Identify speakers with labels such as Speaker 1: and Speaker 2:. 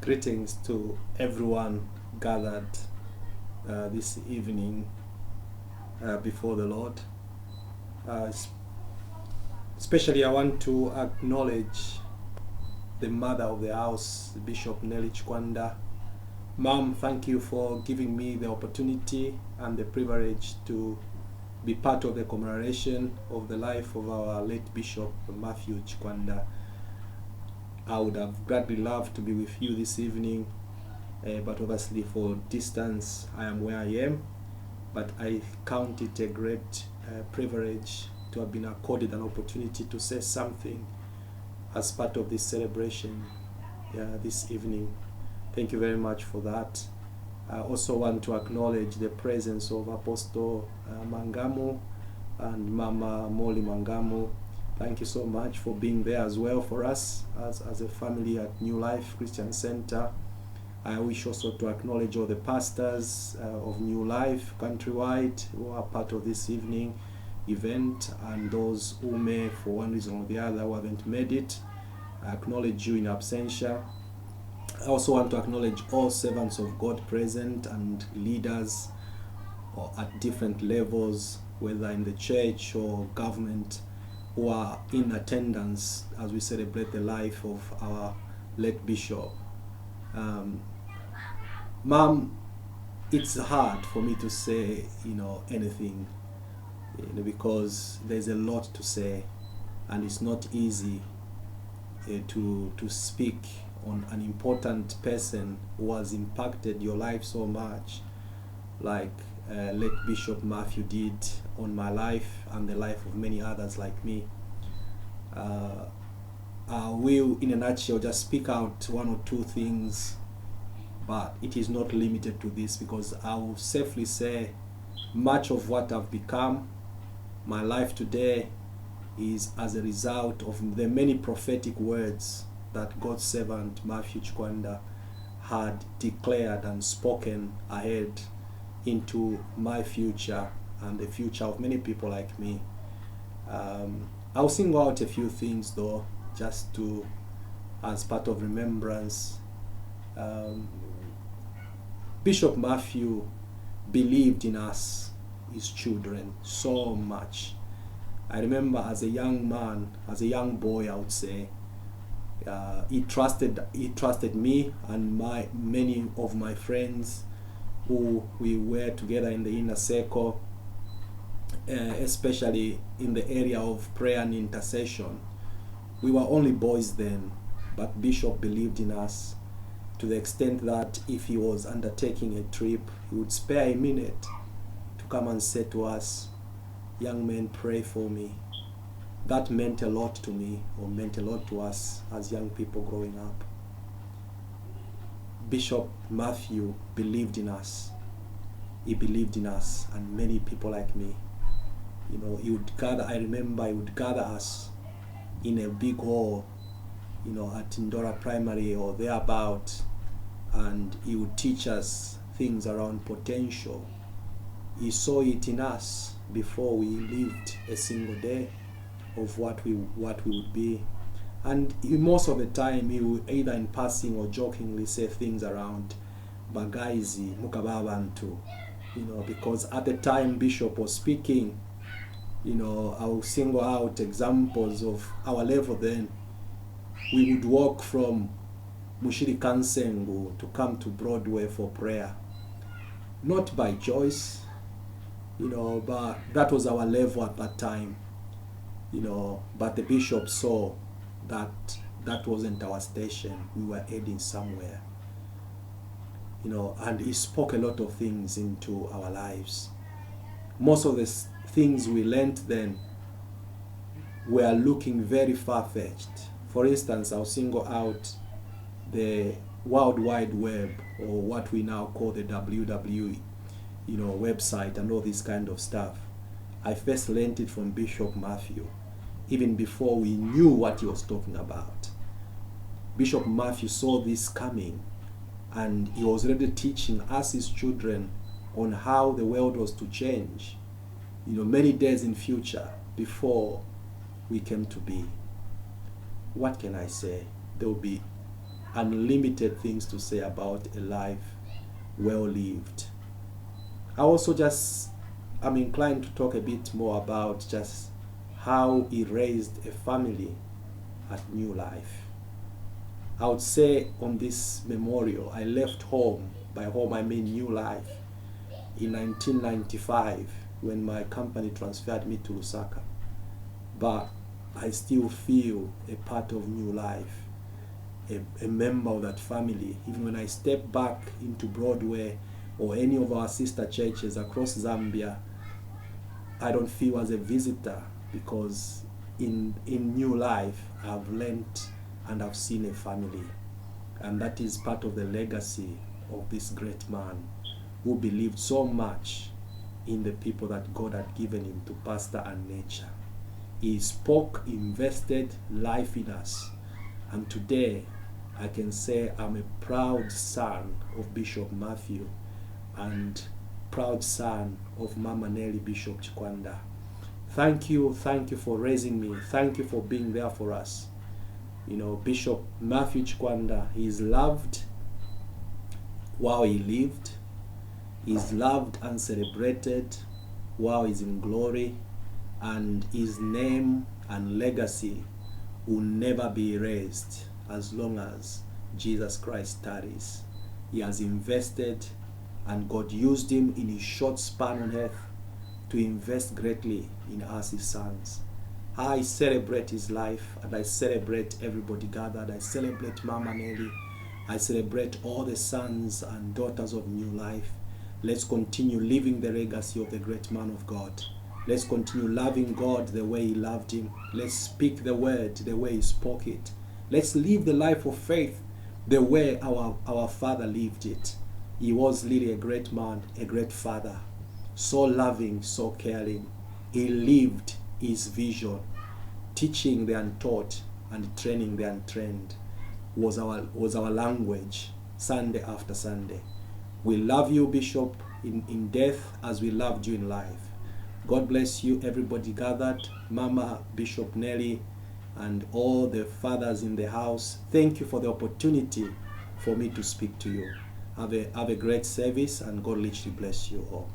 Speaker 1: Greetings to everyone gathered this evening before the Lord. Especially I want to acknowledge the mother of the house, Bishop Nelly Chikwanda. Mom, thank you for giving me the opportunity and the privilege to be part of the commemoration of the life of our late Bishop Matthew Chikwanda. I would have gladly loved to be with you this evening, but obviously for distance I am where I am, but I count it a great privilege to have been accorded an opportunity to say something as part of this celebration this evening. Thank you very much for that. I also want to acknowledge the presence of Apostle Mangamu and Mama Molly Mangamu. Thank you so much for being there as well for us as a family at New Life Christian Center. I wish also to acknowledge all the pastors of New Life countrywide who are part of this evening event, and those who may, for one reason or the other, who haven't made it. I acknowledge you in absentia. I also want to acknowledge all servants of God present and leaders or at different levels, whether in the church or government, who are in attendance as we celebrate the life of our late bishop. Mom, it's hard for me to say, anything, because there's a lot to say, and it's not easy to speak on an important person who has impacted your life so much, like late Bishop Matthew did on my life and the life of many others like me. I will, in a nutshell, just speak out one or two things, but it is not limited to this, because I will safely say much of what I've become, my life today, is as a result of the many prophetic words that God's servant Matthew Chikwanda had declared and spoken ahead into my future and the future of many people like me. I'll single out a few things though, just to, as part of remembrance. Bishop Matthew believed in us, his children, so much. I remember as a young man, as a young boy, I would say, he trusted me and many of my friends who we were together in the inner circle, especially in the area of prayer and intercession. We were only boys then, but Bishop believed in us to the extent that if he was undertaking a trip, he would spare a minute to come and say to us, "Young men, pray for me." That meant a lot to me, or meant a lot to us as young people growing up. Bishop Matthew believed in us. He believed in us and many people like me. He would gather, I remember he would gather us in a big hall, at Indora Primary or thereabout, and he would teach us things around potential. He saw it in us before we lived a single day of what we would be. And most of the time he would either in passing or jokingly say things around Bagaizi, Mukababantu, because at the time Bishop was speaking, I will single out examples of our level then. We would walk from Mushiri Kansengu to come to Broadway for prayer. Not by choice, but that was our level at that time. But the bishop saw that wasn't our station. We were heading somewhere. And he spoke a lot of things into our lives. Most of the things we learned then were looking very far-fetched. For instance, I'll single out the World Wide Web, or what we now call the WWE, website and all this kind of stuff. I first learned it from Bishop Matthew, even before we knew what he was talking about. Bishop Matthew saw this coming, and he was already teaching us, his children, on how the world was to change, many days in future before we came to be. What can I say? There will be unlimited things to say about a life well lived. I'm inclined to talk a bit more about just how he raised a family at New Life. I would say on this memorial, I left home. By home, I mean New Life, in 1995 when my company transferred me to Lusaka. But I still feel a part of New Life, a member of that family. Even when I step back into Broadway or any of our sister churches across Zambia, I don't feel as a visitor, because in New Life I've learned and I've seen a family. And that is part of the legacy of this great man who believed so much in the people that God had given him to pastor and nurture. He spoke, invested life in us. And today I can say I'm a proud son of Bishop Matthew and proud son of Mama Nelly, Bishop Chikwanda. Thank you for raising me. Thank you for being there for us. You know, Bishop Matthew Chikwanda, he is loved while he lived. He is loved and celebrated while he's in glory. And his name and legacy will never be erased as long as Jesus Christ tarries. He has invested, and God used him in his short span on earth to invest greatly in us, his sons. I celebrate his life, and I celebrate everybody gathered. I celebrate Mama Nelly. I celebrate all the sons and daughters of New Life. Let's continue living the legacy of the great man of God. Let's continue loving God the way he loved him. Let's speak the word the way he spoke it. Let's live the life of faith the way our father lived it. He was really a great man, a great father, so loving, so caring. He lived his vision, teaching the untaught and training the untrained was our language, Sunday after Sunday. We love you, Bishop, in death as we loved you in life. God bless you, everybody gathered, Mama, Bishop Nelly, and all the fathers in the house. Thank you for the opportunity for me to speak to you. Have a great service, and God richly bless you all.